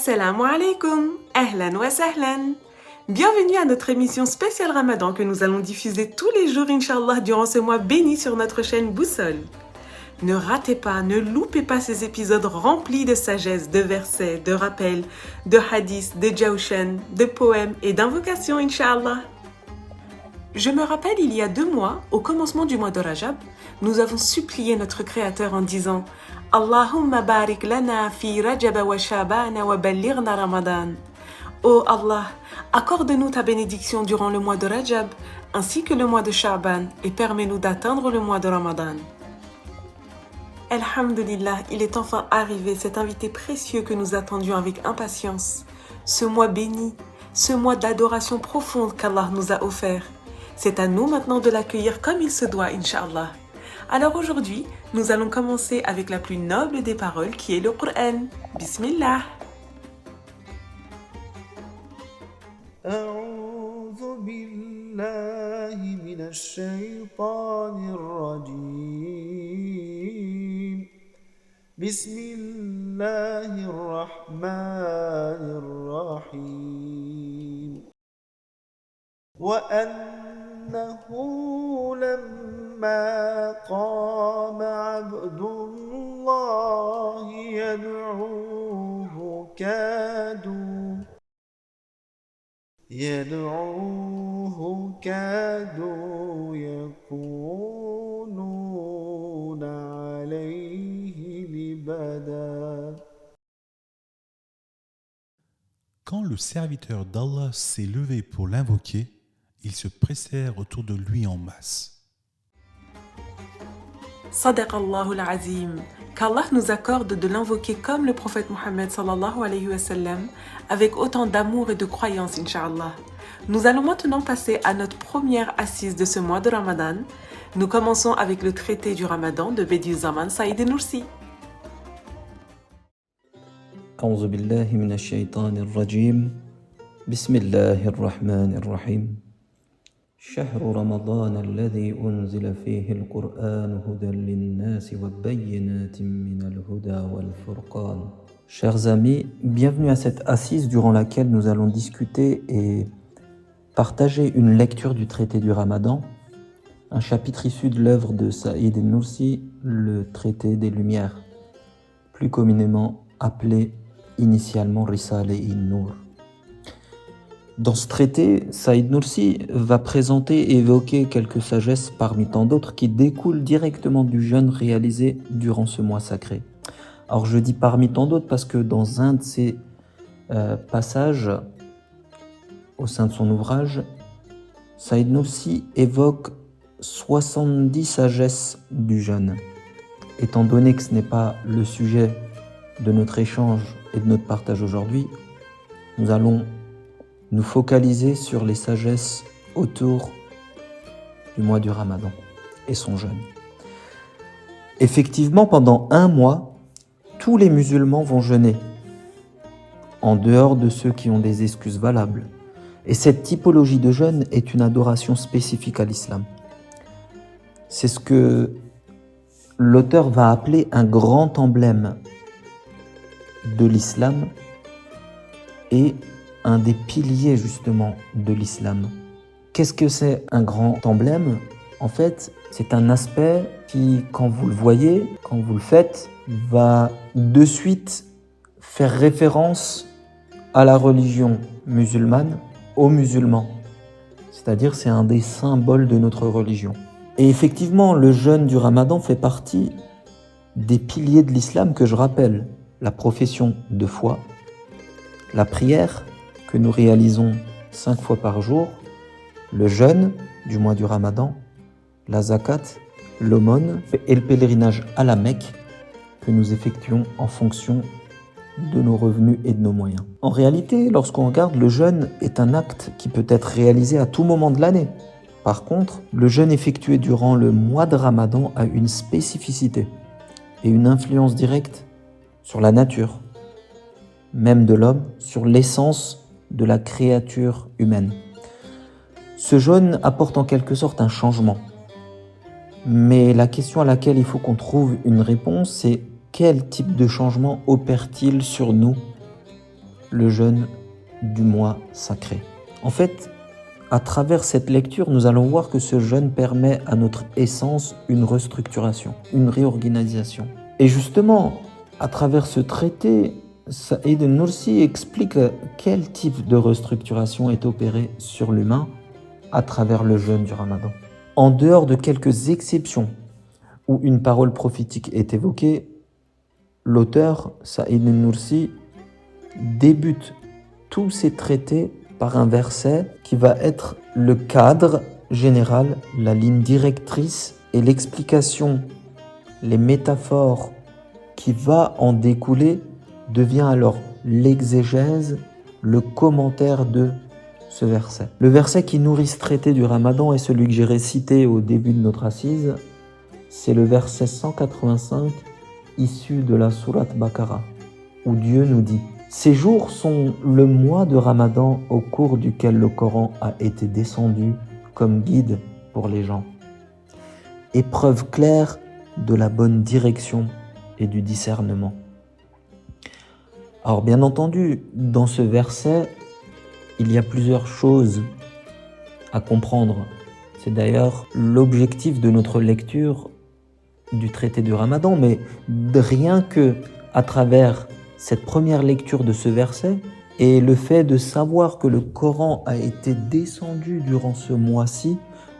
Assalamu alaikum, ahlan wa sahlan. Bienvenue à notre émission spéciale Ramadan que nous allons diffuser tous les jours, Inch'Allah, durant ce mois béni sur notre chaîne Boussole. Ne ratez pas, ne loupez pas ces épisodes remplis de sagesse, de versets, de rappels, de hadiths, de jawshan, de poèmes et d'invocations, Inch'Allah. Je me rappelle, il y a 2 mois, au commencement du mois de Rajab, nous avons supplié notre Créateur en disant « Allahumma barik lana fi Rajab wa Shabana wa ballighna Ramadan » Oh Allah, accorde-nous ta bénédiction durant le mois de Rajab ainsi que le mois de Shaban et permets-nous d'atteindre le mois de Ramadan. Alhamdulillah, il est enfin arrivé, cet invité précieux que nous attendions avec impatience. Ce mois béni, ce mois d'adoration profonde qu'Allah nous a offert. C'est à nous maintenant de l'accueillir comme il se doit, Inch'Allah. Alors aujourd'hui, nous allons commencer avec la plus noble des paroles qui est le Coran. Bismillah. أعوذ بالله من الشيطان الرجيم بسم الله الرحمن الرحيم وأنه لما قام عبد الله يدعوه كادوا يكونون عليه لبدا. Quand le serviteur d'Allah s'est levé pour l'invoquer, ils se pressèrent autour de lui en masse. Sadaqallahu al-Azim. Qu'Allah nous accorde de l'invoquer comme le prophète Mohammed sallallahu alayhi wa sallam, avec autant d'amour et de croyance, Inch'Allah. Nous allons maintenant passer à notre première assise de ce mois de Ramadan. Nous commençons avec le traité du Ramadan de Bediüzzaman Saïd Nursi. أعوذ بالله من الشيطان الرجيم بسم الله الرحمن الرحيم شهر رمضان الذي أنزل فيه القرآن هدى للناس وبينات من الهدى والفرقان. Chers amis, bienvenue à cette assise durant laquelle nous allons discuter et partager une lecture du traité du Ramadan, un chapitre issu de l'œuvre de Saïd Nursi, le traité des Lumières, plus communément appelé initialement Risale-i Nur. Dans ce traité, Saïd Nursi va présenter et évoquer quelques sagesses parmi tant d'autres qui découlent directement du jeûne réalisé durant ce mois sacré. Alors je dis parmi tant d'autres parce que dans un de ces passages au sein de son ouvrage, Saïd Nursi évoque 70 sagesses du jeûne. Étant donné que ce n'est pas le sujet de notre échange et de notre partage aujourd'hui, nous allons nous focaliser sur les sagesses autour du mois du Ramadan et son jeûne. Effectivement, pendant 1 mois, tous les musulmans vont jeûner, en dehors de ceux qui ont des excuses valables. Et cette typologie de jeûne est une adoration spécifique à l'islam. C'est ce que l'auteur va appeler un grand emblème de l'islam et un des piliers justement de l'islam. Qu'est-ce que c'est un grand emblème ? En fait, c'est un aspect qui, quand vous le voyez, quand vous le faites, va de suite faire référence à la religion musulmane, aux musulmans. C'est-à-dire, c'est un des symboles de notre religion. Et effectivement, le jeûne du Ramadan fait partie des piliers de l'islam que je rappelle. La profession de foi, la prière que nous réalisons 5 fois par jour, le jeûne du mois du Ramadan, la zakat, l'aumône et le pèlerinage à la Mecque que nous effectuons en fonction de nos revenus et de nos moyens. En réalité, lorsqu'on regarde, le jeûne est un acte qui peut être réalisé à tout moment de l'année. Par contre, le jeûne effectué durant le mois de Ramadan a une spécificité et une influence directe sur la nature, même de l'homme, sur l'essence de la créature humaine. Ce jeûne apporte en quelque sorte un changement. Mais la question à laquelle il faut qu'on trouve une réponse, c'est quel type de changement opère-t-il sur nous le jeûne du mois sacré. En fait, à travers cette lecture, nous allons voir que ce jeûne permet à notre essence une restructuration, une réorganisation. Et justement, à travers ce traité, Saïd Nursi explique quel type de restructuration est opérée sur l'humain à travers le jeûne du Ramadan. En dehors de quelques exceptions où une parole prophétique est évoquée, l'auteur, Saïd Nursi, débute tous ces traités par un verset qui va être le cadre général, la ligne directrice et l'explication, les métaphores qui va en découler devient alors l'exégèse, le commentaire de ce verset. Le verset qui nourrit ce traité du Ramadan est celui que j'ai récité au début de notre assise. C'est le verset 185 issu de la sourate Baqara, où Dieu nous dit: ces jours sont le mois de Ramadan au cours duquel le Coran a été descendu comme guide pour les gens. Épreuve claire de la bonne direction et du discernement. Alors bien entendu, dans ce verset, il y a plusieurs choses à comprendre. C'est d'ailleurs l'objectif de notre lecture du traité du Ramadan, mais rien que à travers cette première lecture de ce verset et le fait de savoir que le Coran a été descendu durant ce mois-ci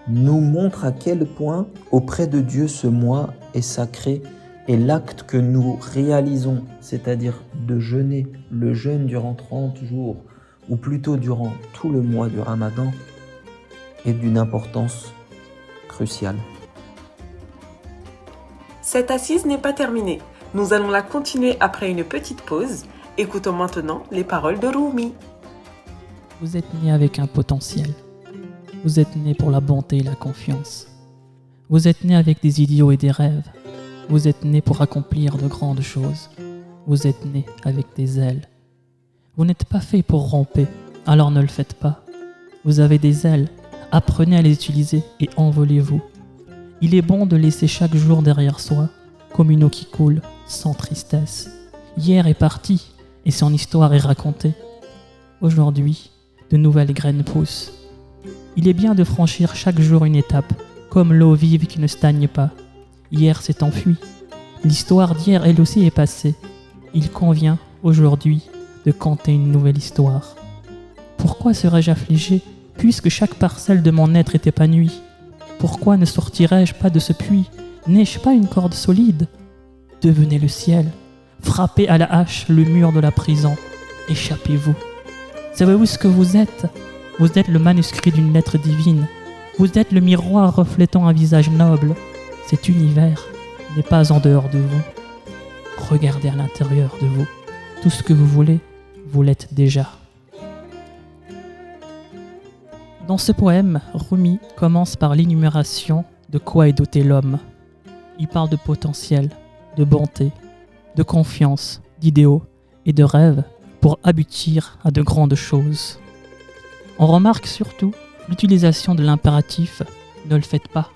nous montre à quel point auprès de Dieu ce mois est sacré et l'acte que nous réalisons, c'est-à-dire de jeûner, le jeûne durant 30 jours ou plutôt durant tout le mois du Ramadan, est d'une importance cruciale. Cette assise n'est pas terminée. Nous allons la continuer après une petite pause. Écoutons maintenant les paroles de Rumi. Vous êtes né avec un potentiel. Vous êtes né pour la bonté et la confiance. Vous êtes né avec des idéaux et des rêves. Vous êtes né pour accomplir de grandes choses. Vous êtes né avec des ailes. Vous n'êtes pas fait pour ramper, alors ne le faites pas. Vous avez des ailes, apprenez à les utiliser et envolez-vous. Il est bon de laisser chaque jour derrière soi, comme une eau qui coule, sans tristesse. Hier est parti, et son histoire est racontée. Aujourd'hui, de nouvelles graines poussent. Il est bien de franchir chaque jour une étape, comme l'eau vive qui ne stagne pas. Hier s'est enfui. L'histoire d'hier, elle aussi, est passée. Il convient, aujourd'hui, de conter une nouvelle histoire. Pourquoi serais-je affligé, puisque chaque parcelle de mon être est épanouie? Pourquoi ne sortirais-je pas de ce puits? N'ai-je pas une corde solide? Devenez le ciel. Frappez à la hache le mur de la prison. Échappez-vous. Savez-vous ce que vous êtes? Vous êtes le manuscrit d'une lettre divine. Vous êtes le miroir reflétant un visage noble. Cet univers n'est pas en dehors de vous. Regardez à l'intérieur de vous. Tout ce que vous voulez, vous l'êtes déjà. Dans ce poème, Rumi commence par l'énumération de quoi est doté l'homme. Il parle de potentiel, de bonté, de confiance, d'idéaux et de rêves pour aboutir à de grandes choses. On remarque surtout l'utilisation de l'impératif « ne le faites pas ».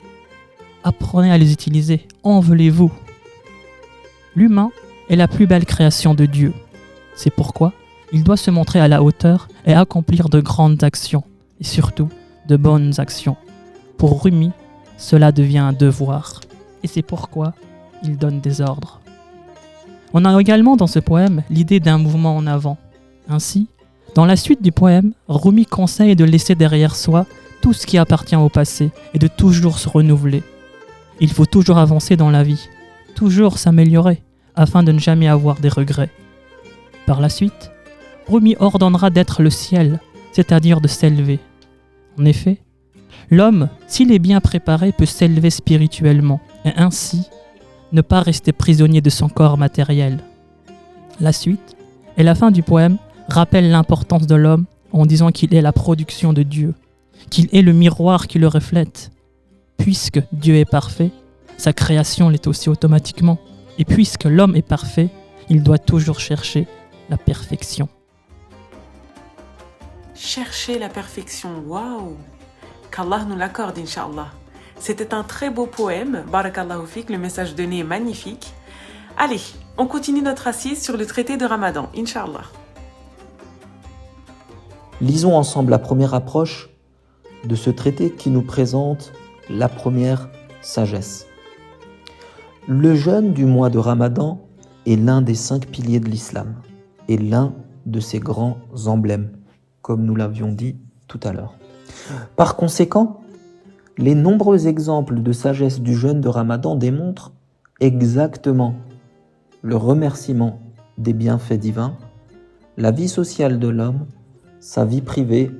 Apprenez à les utiliser, envolez-vous. L'humain est la plus belle création de Dieu. C'est pourquoi il doit se montrer à la hauteur et accomplir de grandes actions, et surtout de bonnes actions. Pour Rumi, cela devient un devoir, et c'est pourquoi il donne des ordres. On a également dans ce poème l'idée d'un mouvement en avant. Ainsi, dans la suite du poème, Rumi conseille de laisser derrière soi tout ce qui appartient au passé et de toujours se renouveler. Il faut toujours avancer dans la vie, toujours s'améliorer, afin de ne jamais avoir des regrets. Par la suite, Rumi ordonnera d'être le ciel, c'est-à-dire de s'élever. En effet, l'homme, s'il est bien préparé, peut s'élever spirituellement, et ainsi ne pas rester prisonnier de son corps matériel. La suite et la fin du poème rappellent l'importance de l'homme en disant qu'il est la production de Dieu, qu'il est le miroir qui le reflète. Puisque Dieu est parfait, sa création l'est aussi automatiquement. Et puisque l'homme est parfait, il doit toujours chercher la perfection. Chercher la perfection, waouh! Qu'Allah nous l'accorde, Inch'Allah. C'était un très beau poème, Barakallahu fik, le message donné est magnifique. Allez, on continue notre assise sur le traité de Ramadan, Inch'Allah. Lisons ensemble la première approche de ce traité qui nous présente la première sagesse. Le jeûne du mois de Ramadan est l'un des 5 piliers de l'islam et l'un de ses grands emblèmes, comme nous l'avions dit tout à l'heure. Par conséquent, les nombreux exemples de sagesse du jeûne de Ramadan démontrent exactement le remerciement des bienfaits divins, la vie sociale de l'homme, sa vie privée,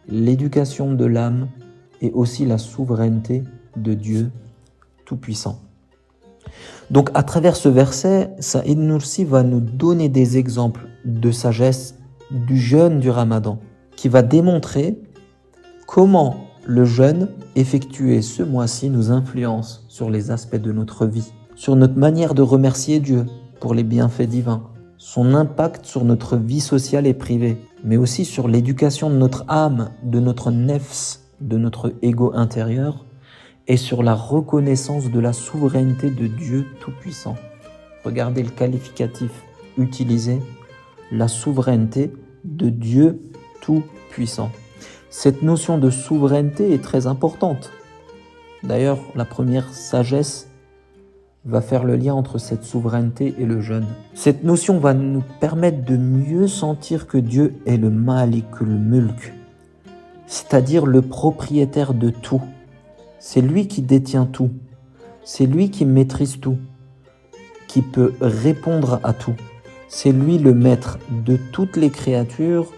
l'éducation de l'âme et aussi la souveraineté de Dieu Tout-Puissant. Donc à travers ce verset, Saïd Nursi va nous donner des exemples de sagesse du jeûne du Ramadan qui va démontrer comment le jeûne effectué ce mois-ci nous influence sur les aspects de notre vie, sur notre manière de remercier Dieu pour les bienfaits divins, son impact sur notre vie sociale et privée, mais aussi sur l'éducation de notre âme, de notre nefs, de notre ego intérieur, et sur la reconnaissance de la souveraineté de Dieu Tout-Puissant. Regardez le qualificatif utilisé, la souveraineté de Dieu Tout-Puissant. Cette notion de souveraineté est très importante. D'ailleurs, la première sagesse va faire le lien entre cette souveraineté et le jeûne. Cette notion va nous permettre de mieux sentir que Dieu est le Malikul Mulk, c'est-à-dire le propriétaire de tout. C'est lui qui détient tout, c'est lui qui maîtrise tout, qui peut répondre à tout. C'est lui le maître de toutes les créatures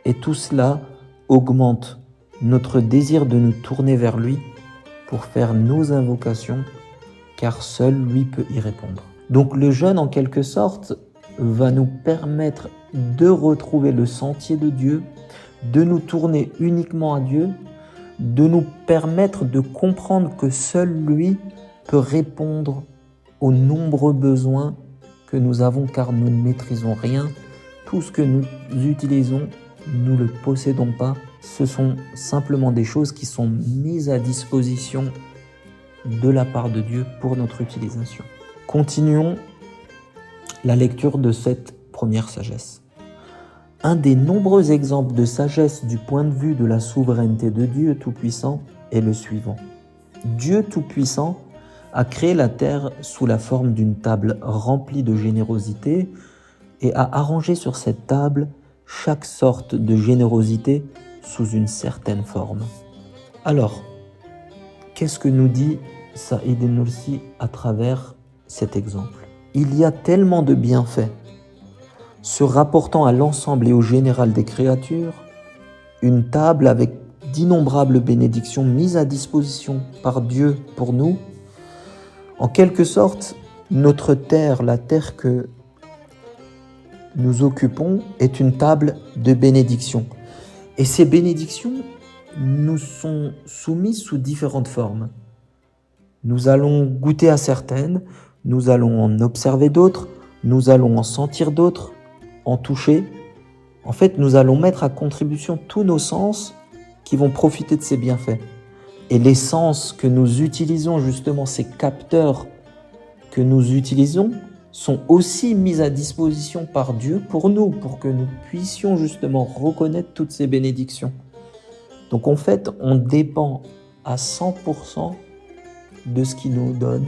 et tout cela augmente notre désir de nous tourner vers lui pour faire nos invocations, car seul lui peut y répondre. Donc le jeûne, en quelque sorte, va nous permettre de retrouver le sentier de Dieu, de nous tourner uniquement à Dieu, de nous permettre de comprendre que seul lui peut répondre aux nombreux besoins que nous avons, car nous ne maîtrisons rien. Tout ce que nous utilisons, nous ne le possédons pas. Ce sont simplement des choses qui sont mises à disposition de la part de Dieu pour notre utilisation. Continuons la lecture de cette première sagesse. Un des nombreux exemples de sagesse du point de vue de la souveraineté de Dieu Tout-Puissant est le suivant. Dieu Tout-Puissant a créé la terre sous la forme d'une table remplie de générosité et a arrangé sur cette table chaque sorte de générosité sous une certaine forme. Alors, qu'est-ce que nous dit Saïd Nursi à travers cet exemple? Il y a tellement de bienfaits se rapportant à l'ensemble et au général des créatures, une table avec d'innombrables bénédictions mises à disposition par Dieu pour nous. En quelque sorte, notre terre, la terre que nous occupons, est une table de bénédictions. Et ces bénédictions nous sont soumises sous différentes formes. Nous allons goûter à certaines, nous allons en observer d'autres, nous allons en sentir d'autres, en toucher. En fait, nous allons mettre à contribution tous nos sens qui vont profiter de ces bienfaits. Et les sens que nous utilisons, justement, ces capteurs que nous utilisons, sont aussi mis à disposition par Dieu pour nous, pour que nous puissions justement reconnaître toutes ces bénédictions. Donc en fait, on dépend à 100% de ce qu'il nous donne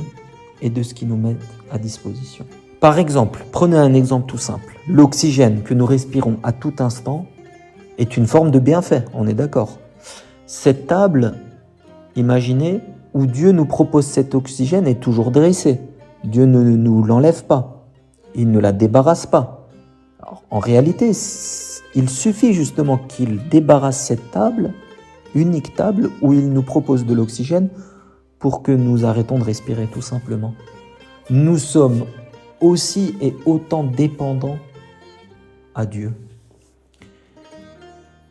et de ce qu'il nous met à disposition. Par exemple, prenez un exemple tout simple. L'oxygène que nous respirons à tout instant est une forme de bienfait, on est d'accord. Cette table, imaginez, où Dieu nous propose cet oxygène est toujours dressée. Dieu ne nous l'enlève pas, il ne la débarrasse pas. Alors, en réalité, il suffit justement qu'il débarrasse cette table, unique table, où il nous propose de l'oxygène pour que nous arrêtons de respirer tout simplement. Nous sommes aussi et autant dépendants à Dieu.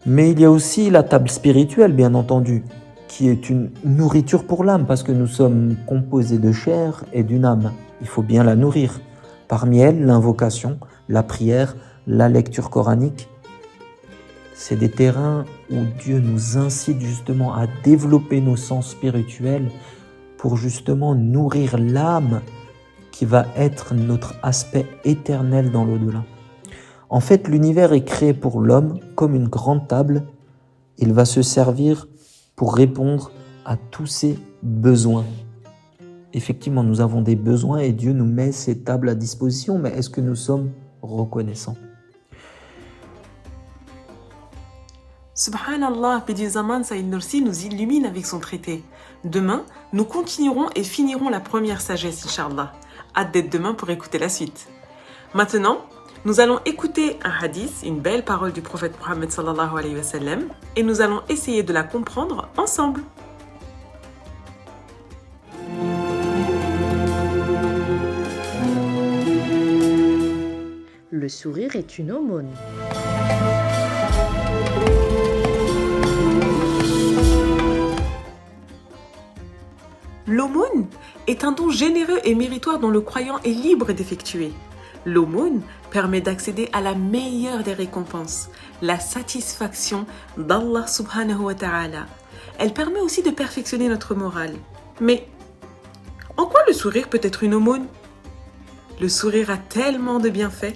Mais il y a aussi la table spirituelle, bien entendu, qui est une nourriture pour l'âme, parce que nous sommes composés de chair et d'une âme. Il faut bien la nourrir. Parmi elles, l'invocation, la prière, la lecture coranique. C'est des terrains où Dieu nous incite justement à développer nos sens spirituels pour justement nourrir l'âme qui va être notre aspect éternel dans l'au-delà. En fait, l'univers est créé pour l'homme comme une grande table. Il va se servir pour répondre à tous ses besoins. Effectivement, nous avons des besoins et Dieu nous met ces tables à disposition, mais est-ce que nous sommes reconnaissants? Subhanallah, paix du Zaman Saïd Nursi nous illumine avec son traité. Demain, nous continuerons et finirons la première sagesse, Inch'Allah. Hâte d'être demain pour écouter la suite. Maintenant, nous allons écouter un hadith, une belle parole du prophète Mohammed sallallahu alayhi wa sallam, et nous allons essayer de la comprendre ensemble. Le sourire est une aumône. L'aumône est un don généreux et méritoire dont le croyant est libre d'effectuer. L'aumône permet d'accéder à la meilleure des récompenses, la satisfaction d'Allah subhanahu wa ta'ala. Elle permet aussi de perfectionner notre morale. Mais en quoi le sourire peut être une aumône? Le sourire a tellement de bienfaits.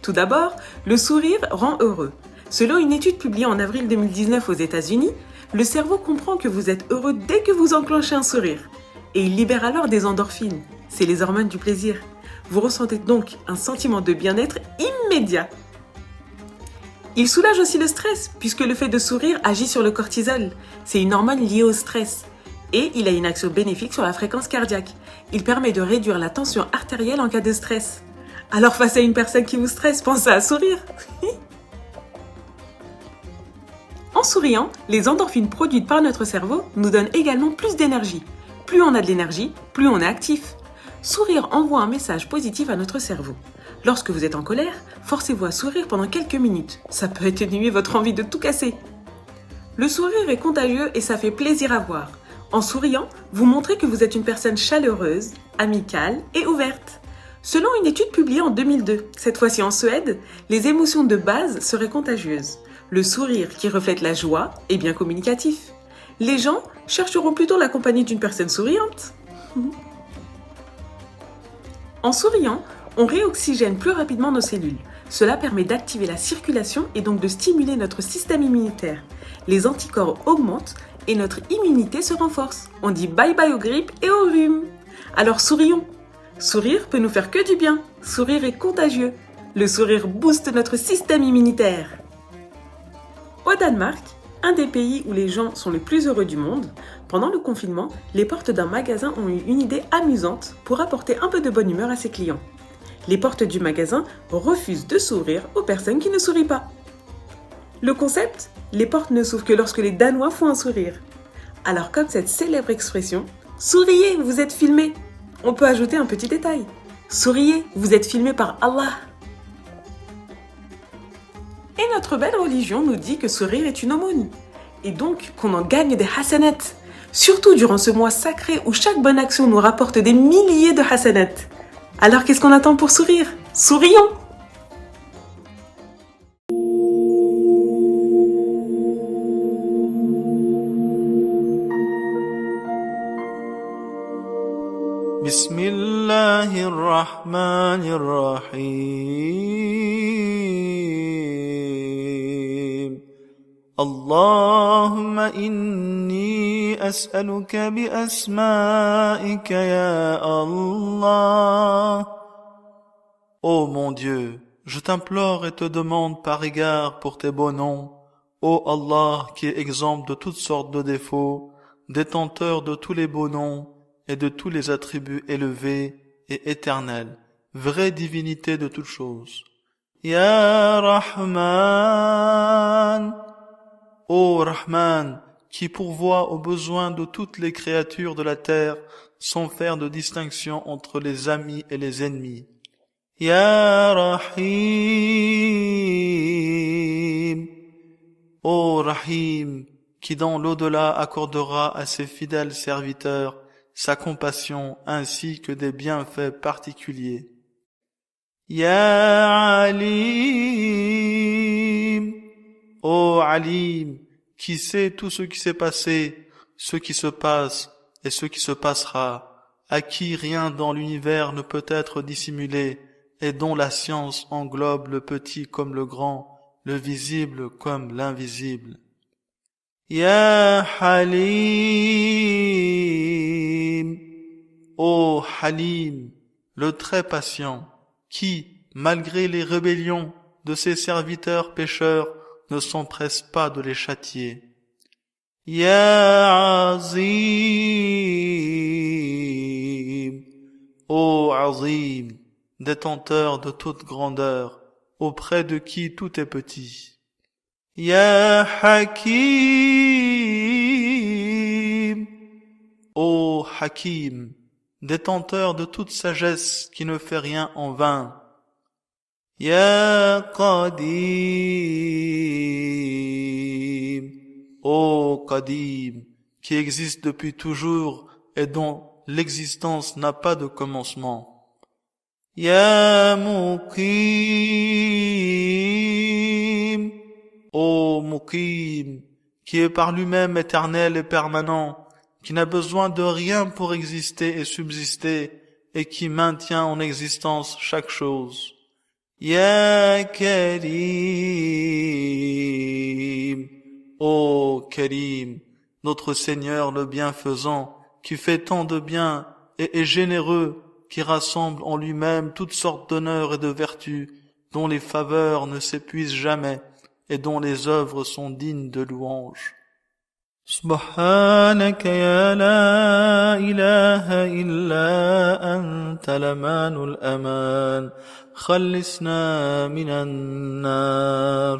Tout d'abord, le sourire rend heureux. Selon une étude publiée en avril 2019 aux États-Unis, le cerveau comprend que vous êtes heureux dès que vous enclenchez un sourire. Et il libère alors des endorphines. C'est les hormones du plaisir. Vous ressentez donc un sentiment de bien-être immédiat. Il soulage aussi le stress, puisque le fait de sourire agit sur le cortisol. C'est une hormone liée au stress. Et il a une action bénéfique sur la fréquence cardiaque. Il permet de réduire la tension artérielle en cas de stress. Alors face à une personne qui vous stresse, pensez à sourire. En souriant, les endorphines produites par notre cerveau nous donnent également plus d'énergie. Plus on a de l'énergie, plus on est actif. Sourire envoie un message positif à notre cerveau. Lorsque vous êtes en colère, forcez-vous à sourire pendant quelques minutes. Ça peut atténuer votre envie de tout casser. Le sourire est contagieux et ça fait plaisir à voir. En souriant, vous montrez que vous êtes une personne chaleureuse, amicale et ouverte. Selon une étude publiée en 2002, cette fois-ci en Suède, les émotions de base seraient contagieuses. Le sourire qui reflète la joie est bien communicatif. Les gens chercheront plutôt la compagnie d'une personne souriante. En souriant, on réoxygène plus rapidement nos cellules. Cela permet d'activer la circulation et donc de stimuler notre système immunitaire. Les anticorps augmentent et notre immunité se renforce. On dit bye bye aux grippes et aux rhumes. Alors sourions. Sourire peut nous faire que du bien. Sourire est contagieux. Le sourire booste notre système immunitaire. Au Danemark, un des pays où les gens sont les plus heureux du monde, pendant le confinement, les portes d'un magasin ont eu une idée amusante pour apporter un peu de bonne humeur à ses clients. Les portes du magasin refusent de sourire aux personnes qui ne sourient pas. Le concept? Les portes ne s'ouvrent que lorsque les Danois font un sourire. Alors comme cette célèbre expression « Souriez, vous êtes filmé », on peut ajouter un petit détail. « Souriez, vous êtes filmé par Allah ». Et notre belle religion nous dit que sourire est une aumône. Et donc qu'on en gagne des hasanat. Surtout durant ce mois sacré où chaque bonne action nous rapporte des milliers de hasanat. Alors qu'est-ce qu'on attend pour sourire? Sourions! Bismillahirrahmanirrahim. Allahumma inni as'aluka bi asma'ika ya Allah. Ô mon Dieu, je t'implore et te demande par égard pour tes beaux noms. Ô Allah qui est exempt de toutes sortes de défauts, détenteur de tous les beaux noms et de tous les attributs élevés et éternels, vraie divinité de toutes choses. Ya Rahman, ô Rahman, qui pourvoit aux besoins de toutes les créatures de la terre sans faire de distinction entre les amis et les ennemis. Ya Rahim, ô Rahim, qui dans l'au-delà accordera à ses fidèles serviteurs sa compassion ainsi que des bienfaits particuliers. Ya Alim, ô Alim, qui sait tout ce qui s'est passé, ce qui se passe et ce qui se passera, à qui rien dans l'univers ne peut être dissimulé, et dont la science englobe le petit comme le grand, le visible comme l'invisible. Ya Halim, ô Halim, le très patient, qui, malgré les rébellions de ses serviteurs pécheurs, ne s'empresse pas de les châtier. Ya Azim, ô Azim, détenteur de toute grandeur, auprès de qui tout est petit. Ya Hakim, ô Hakim, détenteur de toute sagesse qui ne fait rien en vain. Ya Qadim, ô Qadim, qui existe depuis toujours et dont l'existence n'a pas de commencement. Ya Muqim, ô Muqim, qui est par lui-même éternel et permanent, qui n'a besoin de rien pour exister et subsister, et qui maintient en existence chaque chose. Ya Karim, ô Karim, notre Seigneur le bienfaisant, qui fait tant de bien et est généreux, qui rassemble en lui-même toutes sortes d'honneurs et de vertus, dont les faveurs ne s'épuisent jamais et dont les œuvres sont dignes de louange. Subhanaka ya la ilaha illa anta l'amanul aman, khallisna minan nar.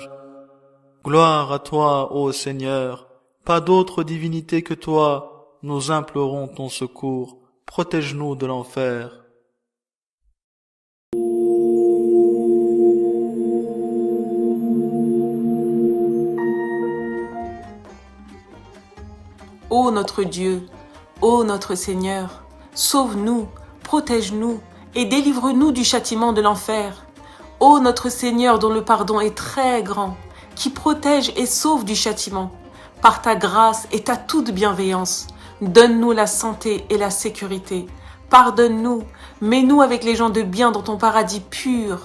Gloire à toi, ô Seigneur, pas d'autre divinité que toi, nous implorons ton secours, protège-nous de l'enfer. Ô notre Dieu, ô notre Seigneur, sauve-nous, protège-nous et délivre-nous du châtiment de l'enfer. Ô notre Seigneur dont le pardon est très grand, qui protège et sauve du châtiment, par ta grâce et ta toute bienveillance, donne-nous la santé et la sécurité. Pardonne-nous, mets-nous avec les gens de bien dans ton paradis pur.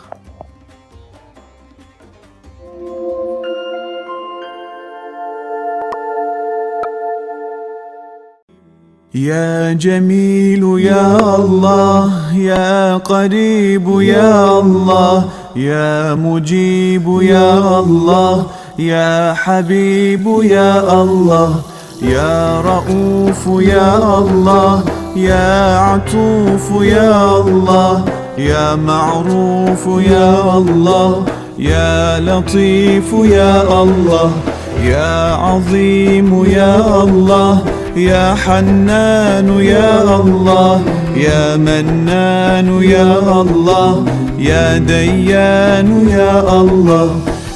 يا جميل يا الله يا قريب يا الله يا مجيب يا الله يا حبيب يا الله يا رؤوف يا الله يا عطوف يا الله يا معروف يا الله يا لطيف يا الله يا عظيم يا الله يا حنان يا الله يا منان يا الله يا ديان يا الله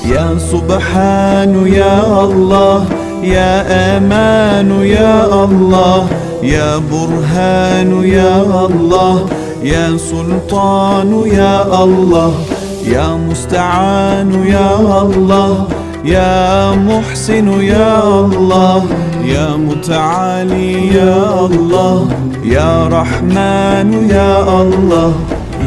يا سبحان يا الله يا أمان يا الله يا برهان يا الله يا سلطان يا الله يا مستعان يا الله يا محسن يا الله يا متعالي يا الله يا رحمن يا الله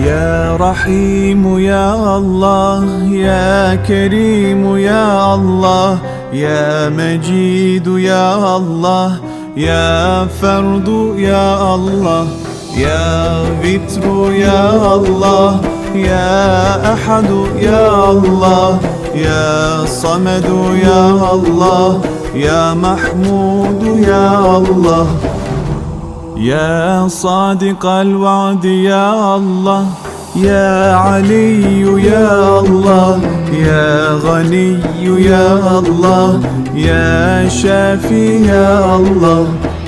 يا رحيم يا الله يا كريم يا الله يا مجيد يا الله يا فرد يا الله يا ذكر يا الله يا أحد يا الله يا صمد يا الله يا محمود يا الله يا صادق الوعد يا الله يا علي يا الله يا غني يا الله يا شافي يا الله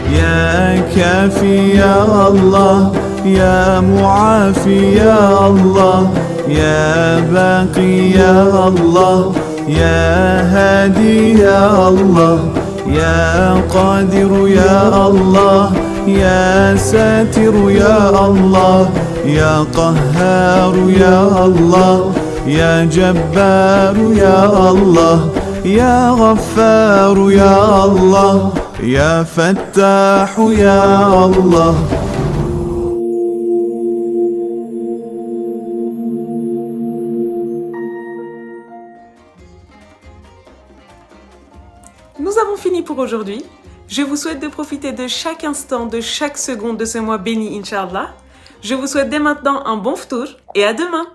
يا كافي يا الله يا معافي يا الله يا باقي يا الله يا هادي يا الله يا قادر يا الله يا ساتر يا الله يا قهار يا الله يا جبار يا الله يا غفار يا الله يا فتاح يا الله nous avons fini pour aujourd'hui. Je vous souhaite de profiter de chaque instant, de chaque seconde de ce mois béni, Inch'Allah. Je vous souhaite dès maintenant un bon ftour et à demain.